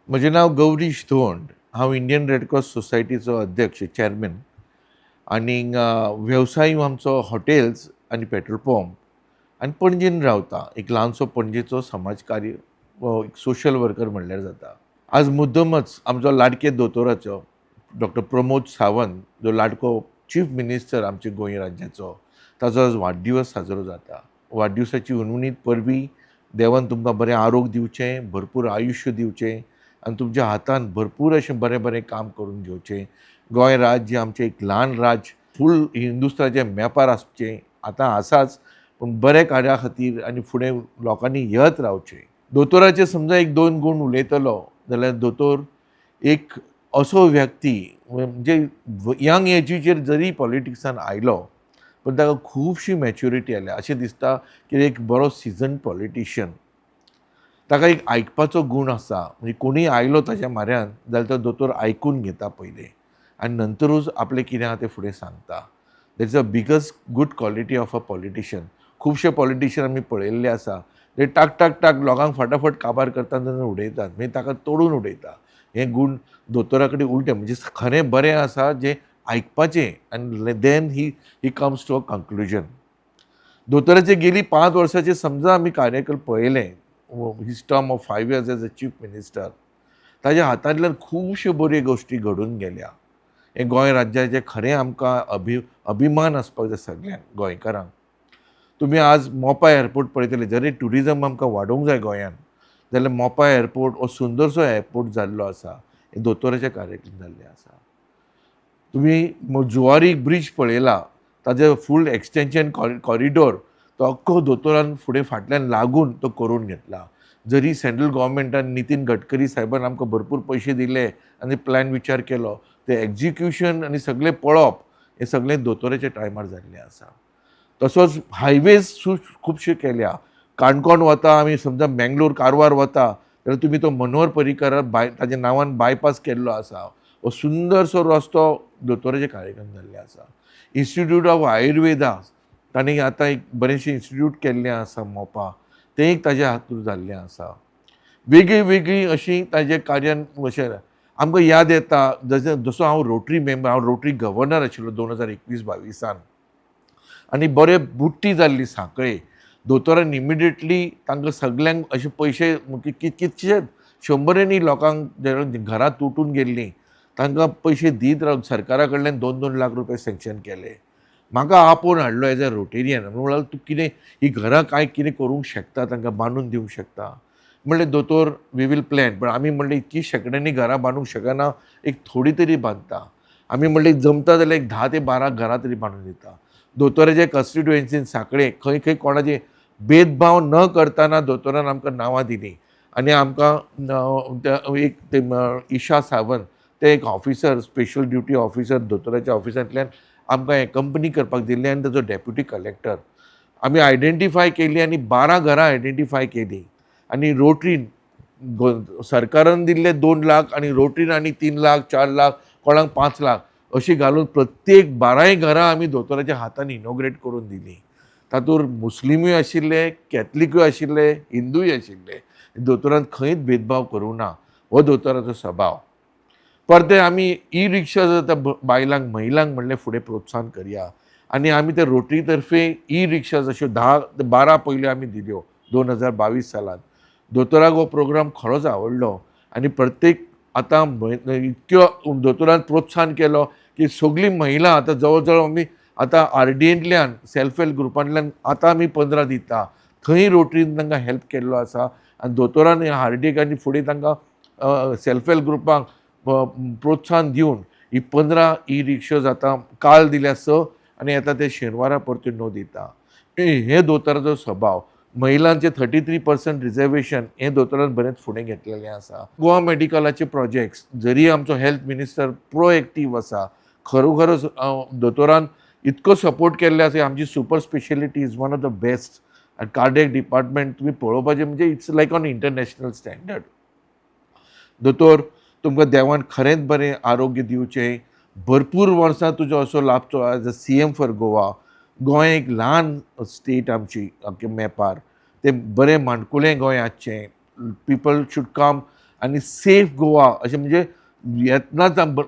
म्हजें नांव गौरीश धोंड. हांव इंडियन रेड क्रॉस सोसायटीचो अध्यक्ष चेअरमॅन आनीक वेवसाय आमचो हॉटेल्स आनी पेट्रोल पंप आनी पणजेन रावता. एक ल्हानसो पणजेचो समाजकार्य एक सोशल वर्कर म्हणल्यार जाता. आज मुद्दमच आमचो लाडके दोतोराचो डॉक्टर प्रमोद सावंत जो लाडको चीफ मिनिस्टर आमच्या गोंय राज्याचो ताचो आज वाडदिवस साजरो जाता. वाडदिवसाची उर्मिणीत परबीं देवान तुमकां बरें आरोग्य दिवचें, भरपूर आयुश्य दिवचें आनी तुमच्या हातान भरपूर अशें बरें बरें काम करून घेवचें. गोंय राज्य आमचें एक ल्हान राज्य फूल हिंदुस्तानाच्या मॅपार आसचें आतां आसाच, पूण बरे कार्या खातीर आनी फुडें लोकांनी येत रावचें. दोतोराचे समजा एक दोन गूण उलयतलो जाल्यार दोतोर एक असो व्यक्ती म्हणजे यंग एजीचेर जरी पॉलिटिक्सान आयलो पण ताका खुबशी मॅच्युरिटी आयल्या अशें दिसता की एक बरो सिजन पॉलिटिशियन. ताका एक आयकपाचो गूण आसा, म्हणजे कोणीय आयलो ताच्या म्हऱ्यान जाल्यार तो दोतोर आयकून घेता पयलें आनी नंतरूच आपलें कितें आहा तें फुडें सांगता. That is a biggest good quality of a politician. खुबशे पॉलिटिशियन आमी पळयल्ले आसा ते टाक टाक टाक लोकांक फटाफट काबार करतात आनी उडयतात, मागीर ताका तोडून उडयता. हें गूण दोतोरा कडेन उलटें म्हणजे खरें बरें आसा जें आयकपाचें आनी then he comes to a conclusion. दोतोराचे गेली 5 वर्साचे समजा आमी कार्यकाल पळयले, his term of 5 years as a chief minister, ताच्या हातांतल्यान खुबश्यो बऱ्यो गोश्टी घडून गेल्या. हें गोंय राज्याचें खरें आमकां अभिमान आसपाक जाय सगळ्यांक गोंयकारांक. तुमी आज मोपा एअरपोर्ट पळयतले, जरी ट्युरिजम आमकां वाडोवंक जाय गोंयांत जाल्यार मोपा एअरपोर्ट हो सुंदरसो एअरपोर्ट जाल्लो आसा, हे दोतोराच्या कार्यकाळांत जाल्लें आसा. तुम्ही जुवारी ब्रिज पळयला, ताजें फूल एक्सटेंशन कॉरिडोर तो अख्खो दोतोरान फुडें फाटल्यान लागून तो करून घेतला. जरी सेंट्रल गव्हर्मेंटान नितीन गडकरी साहेबान आमकां भरपूर पयशे दिले आनी प्लॅन विचार केलो, ते एक्झिक्युशन आनी सगळें पळोवप हें सगळें दोतोराच्या टायमार जाल्लें आसा. तसोच हायवेज खुबशे केल्या. काणकोण वता आमी, समजा बेंगलोर कारवार वता जाल्यार तुमी तो मनोहर पर्रीकार ताच्या नांवान बायपास केल्लो आसा. हो सुंदरसो रस्तो दोतोराच्या कार्यकाळांत जाल्ले आसा. इन्स्टिट्यूट ऑफ आयुर्वेदा तांणी आतां एक बरेंशें इन्स्टिट्यूट केल्लें आसा मोपा, तें एक ताज्या हातूंत जाल्लें आसा. वेगळी वेगळी अशीं ताजे कार्यान अशें आमकां याद येता जसो हांव रोटरी मेंबर, हांव रोटरी गव्हर्नर आशिल्लो 2021-22 आनी बरें बुट्टी जाल्ली सांखळे. दोतोरान इमिडिएटली तांकां सगल्यांक अशे पयशे कितशेच 100नी लोकांक घरां तुटून गेल्लीं तांकां पयशे दीत रावन सरकारा कडल्यान 2-2 लाख रुपया सँक्शन केले. म्हाका आपोवन हाडलो एज अ रोटेरियन. म्हणल्यार तूं कितें ही घरां काय कितें करूंक शकता, तांकां बांदून दिवंक शकता. म्हणलें दोतोर वी वील प्लॅन, पण आमी म्हणलें इतकी शेकड्यांनी घरां बांदूंक शकना, एक थोडी तरी बांदता. आमी म्हणलें जमता जाल्यार एक 10 ते 12 घरां तरी बांदून दिता. दोतोराचे कॉन्स्टिट्युएन्सीन सांखळे खंय खंय कोणाचे भेदभाव न करताना दोतोरान आमकां नांवां दिलीं आनी आमकां एक ईशा सावंत ते एक ऑफिसर, स्पेशल ड्युटी ऑफिसर दोतोराच्या ऑफिसांतल्यान आमकां हें कंपनी करपाक दिल्ली आनी ताजो डेप्युटी कलेक्टर आमी आयडेंटिफाय केली आनी 12 घरां आयडेंटिफाय केलीं. आनी रोटरीन सरकारान दिल्ले 2 लाख आनी रोटरीन आनी 3 लाख 4 लाख कोणाक 5 लाख अशी घालून प्रत्येक 12 घरां आमी दोतोराच्या हातान इनॉग्रेट करून दिलीं. तातूंत मुस्लिमूय आशिल्ले, कॅथलीकूय आशिल्ले, हिंदूय आशिल्ले. दोतोरान खंयच भेदभाव करूं ना. हो दोतोराचो स्वभाव. परते आमी ई रिक्षा जाता बायलांक महिलांक म्हणलें फुडें प्रोत्साहन करया आनी आमी ते रोटरी तर्फे ई रिक्षा अश्यो 10 ते 12 पयल्यो आमी दिल्यो 2022 सालांत. दोतोराक हो प्रोग्राम खरोच आवडलो आनी प्रत्येक आतां इतक्यो दोतोरान प्रोत्साहन केलो की सगळीं महिला आतां जवळ जवळ आमी आतां आर.डी.एंतल्यान सेल्फ हेल्प ग्रुपांतल्यान आतां आमी 15 दिता. थंय रोटरीन तांकां हेल्प केल्लो आसा आनी दोतोरान हार्दिक आनी फुडें तांकां सेल्फ हेल्प ग्रुपांक प्रोत्साहन दिवन ही 15 ई रिक्षाज आतां काल दिल्या 6 आनी येता ते शेनवारा परत्यो 9 दिता. हे दोतोराचो स्वभाव. महिलांचे 33% रिजर्वेशन हें दोतोरान बरेंच फुडें घेतलेलें आसा. गोवा मेडिकलाचे प्रोजेक्ट्स जरी आमचो हेल्थ मिनिस्टर प्रोएक्टीव आसा, खरोखरच दोतोरान इतको सपोर्ट केल्ले आसा. आमची super speciality is one of the best आनी कार्डियक डिपार्टमेंट तुमी पळोवपाचें म्हणजे it's like on international standard. दोतोर तुमकां देवान खरेंच बरें आरोग्य दिवचें. भरपूर वर्सां तुजो असो लाभचो as a CM for Goa. Goem एक ल्हान स्टेट आमची मॅपार. तें बरें माणकुलें गोंय आसचें. पीपल शूड कम आनी सेफ गोवा अशें म्हणजे येतनाच